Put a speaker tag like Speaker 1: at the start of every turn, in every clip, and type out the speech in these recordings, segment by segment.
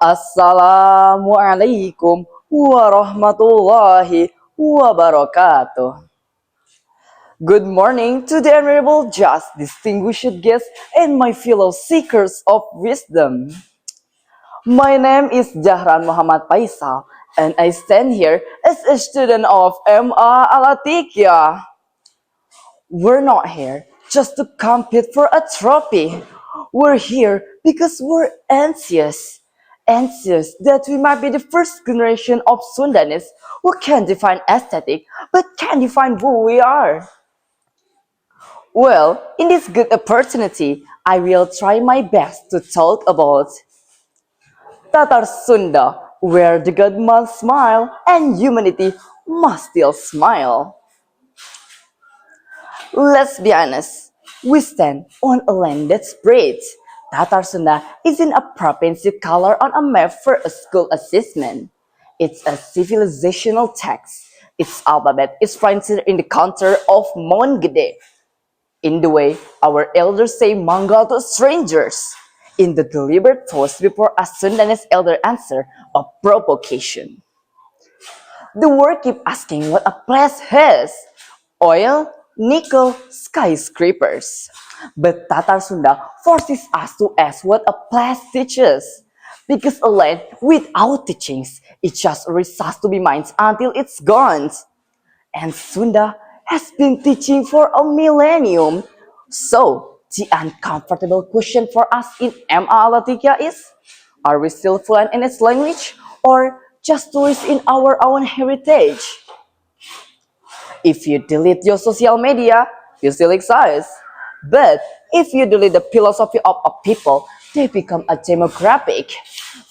Speaker 1: Assalamualaikum warahmatullahi wabarakatuh. Good morning to the honorable judge, distinguished guests, and my fellow seekers of wisdom. My name is Zahraan Muhamad Faisal, and I stand here as a student of Al-Atiqiyah. We're not here just to compete for a trophy. We're here because we're anxious. Anxious that we might be the first generation of Sundanese who can define aesthetic but can't define who we are. Well, in this good opportunity, I will try my best to talk about Tatar Sunda, where the God must smile and humanity must still smile. Let's be honest, we stand on a land that spreads. Tatar Sunda isn't a province color on a map for a school assessment. It's a civilizational text. Its alphabet is printed in the counter of Mount Gede. In the way our elders say manga to strangers. In the deliberate pause before a Sundanese elder answer a provocation. The world keep asking what a place has. Oil, nickel, skyscrapers. But Tatar Sunda forces us to ask what a place teaches. Because a land without teachings, it just resists to be mined until it's gone. And Sunda has been teaching for a millennium. So, the uncomfortable question for us in Al-Atiqiyah is, are we still fluent in its language or just tourists in our own heritage? If you delete your social media, you still exist. But if you delete the philosophy of a people, they become a demographic.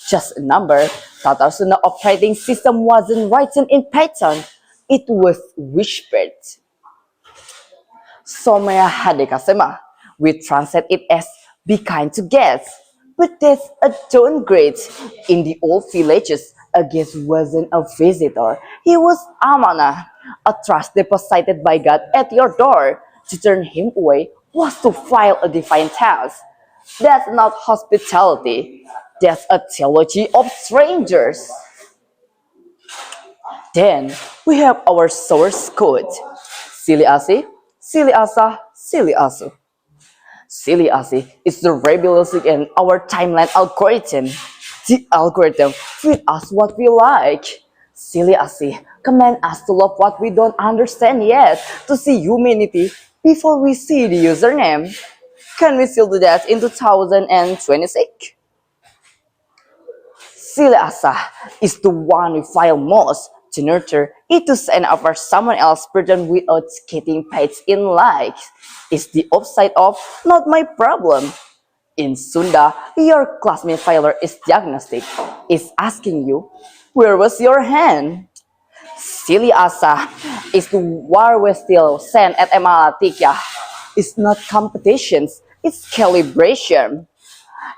Speaker 1: Just a number, Tatar Sunda operating system wasn't written in Python. It was whispered. Somaya Hadekasema. We translate it as be kind to guests. But that's a downgrade. In the old villages, a guest wasn't a visitor. He was Amana, a trust deposited by God at your door. To turn him away was to file a divine task. That's not hospitality. That's a theology of strangers. Then we have our source code. Silly Asi, Silly Asa, Silly Asu. Silly Asi is the rebellious in our timeline algorithm. The algorithm feeds us what we like. Silly Asi command us to love what we don't understand yet, to see humanity before we see the username. Can we still do that in 2026? Silly Asa is the one we file most to nurture it to send over someone else's burden without getting paid in likes. It's the upside of not my problem. In Sunda, your classmate failure is diagnostic. Is asking you, where was your hand? Silly Asa is the war we still send at Malatika. It's not competitions, it's calibration.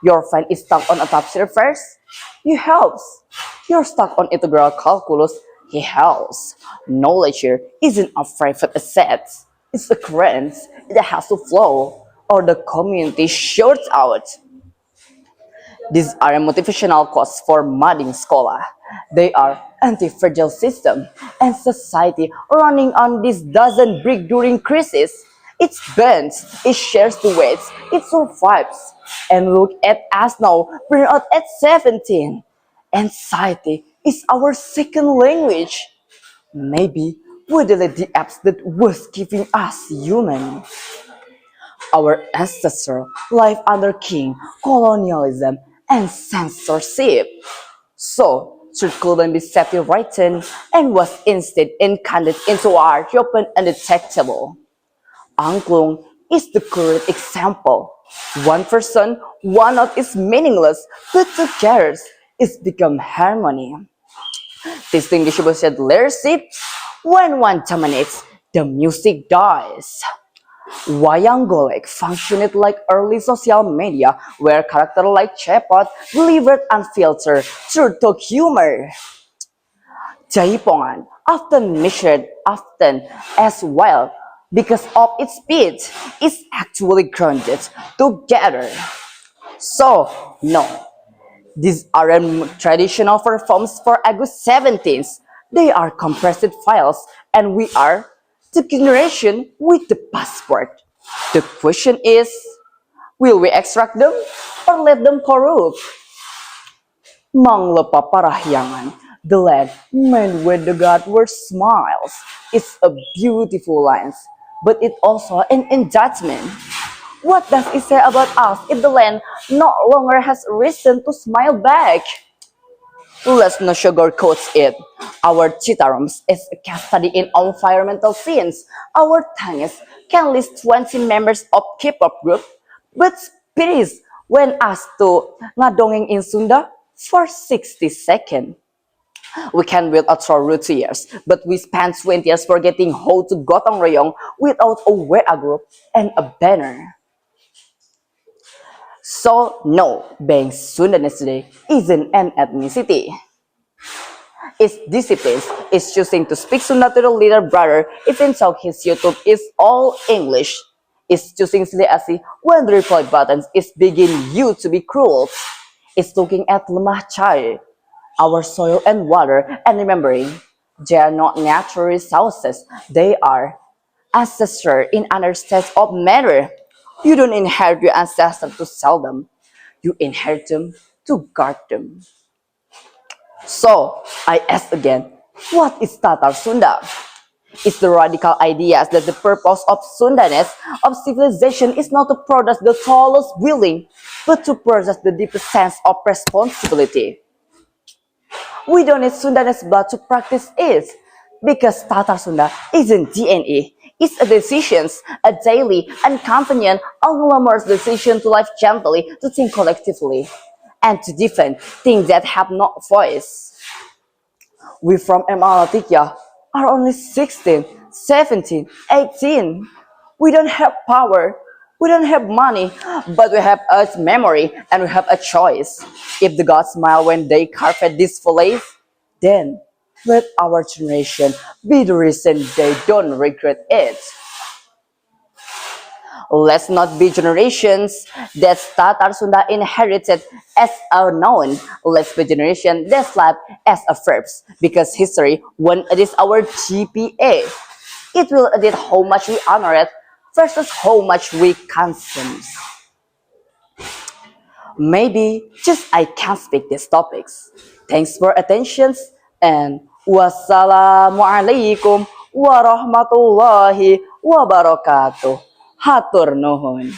Speaker 1: Your friend is stuck on a top surface, he helps. You're stuck on integral calculus, he helps. Knowledge here isn't a private asset. It's a current that has to flow, or the community shorts out. These are motivational quotes for modding sekolah. They are anti-fragile system, and society running on this doesn't break during crisis. It bends, it shares the weights, it survives. And look at us now, burnout at 17. Anxiety is our second language. Maybe we delete the apps that was giving us human. Our ancestors lived under king, colonialism, and censorship. So, truth couldn't be safely written and was instead incarnated into our open and detectable. Angklung is the current example. One person, one note is meaningless, but together it's become harmony. Distinguishable said leadership, when one dominates, the music dies. Wayang Golek functioned like early social media where characters like Cepot delivered unfiltered, true talk humor. Jaipongan, often measured often as well because of its speed, is actually grounded together. So, no, These aren't traditional forms for August 17th. They are compressed files, and we are the generation with the passport. The question is, will we extract them or let them corrupt? Manglepa parahyangan, the land man where the God were smiles. It's a beautiful line, but it also an indictment. What does it say about us if the land no longer has reason to smile back? Let's not sugarcoat it. Our chitarums is a case study in environmental scenes. Our tangs can list 20 members of K-pop group, but please when asked to ngadongeng in Sunda for 60 seconds. We can build a route years, but we spent 20 years forgetting how to gotong royong without a WA group and a banner. So no, being Sundanese today isn't an ethnicity. It's disciplines. It's choosing to speak Sunda to the little brother even though his YouTube is all English. It's choosing Sederajat when the reply button is begging you to be cruel. It's looking at lemah chai, our soil and water, and remembering they are not natural resources. They are ancestors in other states of matter. You don't inherit your ancestors to sell them. You inherit them to guard them. So, I ask again, what is Tatar Sunda? It's the radical ideas that the purpose of Sundanese, of civilization, is not to produce the tallest building, but to produce the deepest sense of responsibility. We don't need Sundanese blood to practice it, because Tatar Sunda isn't DNA. It's a decision, a daily and companion, unglamorous decision to live gently, to think collectively, and to defend things that have no voice. We from Al-Atiqiyah are only 16, 17, 18. We don't have power, we don't have money, but we have a memory and we have a choice. If the gods smile when they carpet this village, then let our generation be the reason they don't regret it. Let's not be generations that Tatar Sunda inherited as a noun. Let's be generation that slap as a verbs. Because history, when it is our GPA, it will edit how much we honor it versus how much we consume. Maybe just I can't speak these topics. Thanks for attention and wassalamualaikum warahmatullahi wabarakatuh. Hatur nuhun.